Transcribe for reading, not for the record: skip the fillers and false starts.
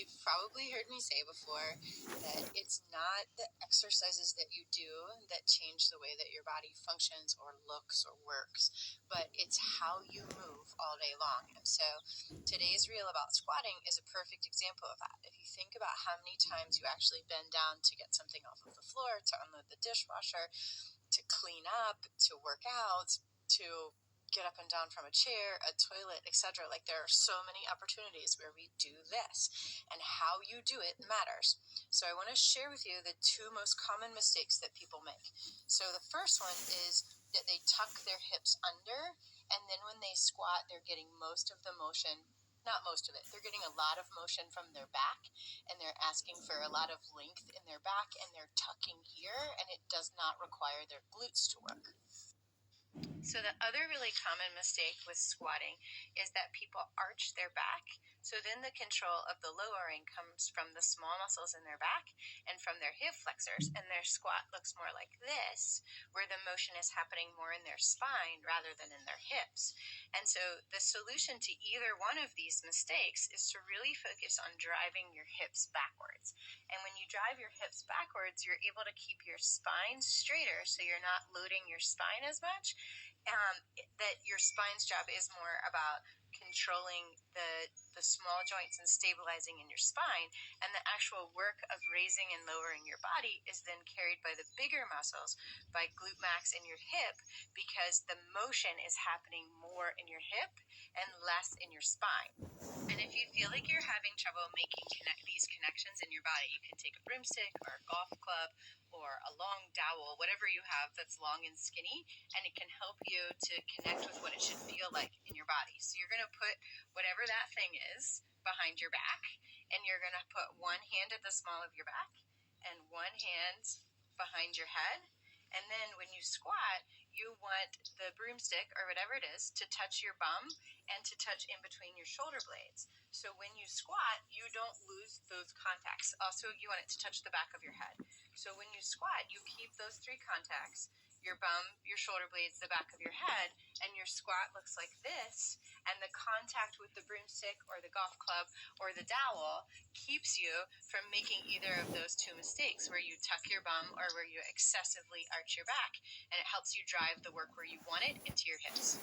you've probably heard me say before that it's not the exercises that you do that change the way that your body functions or looks or works, but it's how you move all day long. And so today's reel about squatting is a perfect example of that. If you think about how many times you actually bend down to get something off of the floor, to unload the dishwasher, to clean up, to work out, to get up and down from a chair, a toilet, etc. Like, there are so many opportunities where we do this, and how you do it matters. So I want to share with you the two most common mistakes that people make. So the first one is that they tuck their hips under, and then when they squat, they're getting most of the motion. Not most of it. They're getting a lot of motion from their back, and they're asking for a lot of length in their back, and they're tucking here, and it does not require their glutes to work. So the other really common mistake with squatting is that people arch their back. So then the control of the lowering comes from the small muscles in their back and from their hip flexors, and their squat looks more like this, where the motion is happening more in their spine rather than in their hips. And so the solution to either one of these mistakes is to really focus on driving your hips backwards. And when you drive your hips backwards, you're able to keep your spine straighter, so you're not loading your spine as much. That your spine's job is more about controlling the small joints and stabilizing in your spine, and the actual work of raising and lowering your body is then carried by the bigger muscles, by glute max in your hip, because the motion is happening more in your hip and less in your spine. And if you feel like you're having trouble making these connections in your body, you can take a broomstick or a golf club or a long dowel, whatever you have that's long and skinny, and it can help you to connect with what it should feel like in your body. So you're going to put whatever that thing is behind your back, and you're going to put one hand at the small of your back and one hand behind your head. And then when you squat, you want the broomstick or whatever it is to touch your bum and to touch in between your shoulder blades. So when you squat, you don't lose those contacts. Also, you want it to touch the back of your head. So when you squat, you keep those three contacts: your bum, your shoulder blades, the back of your head, and your squat looks like this. And the contact with the broomstick or the golf club or the dowel keeps you from making either of those two mistakes, where you tuck your bum or where you excessively arch your back, and it helps you drive the work where you want it into your hips.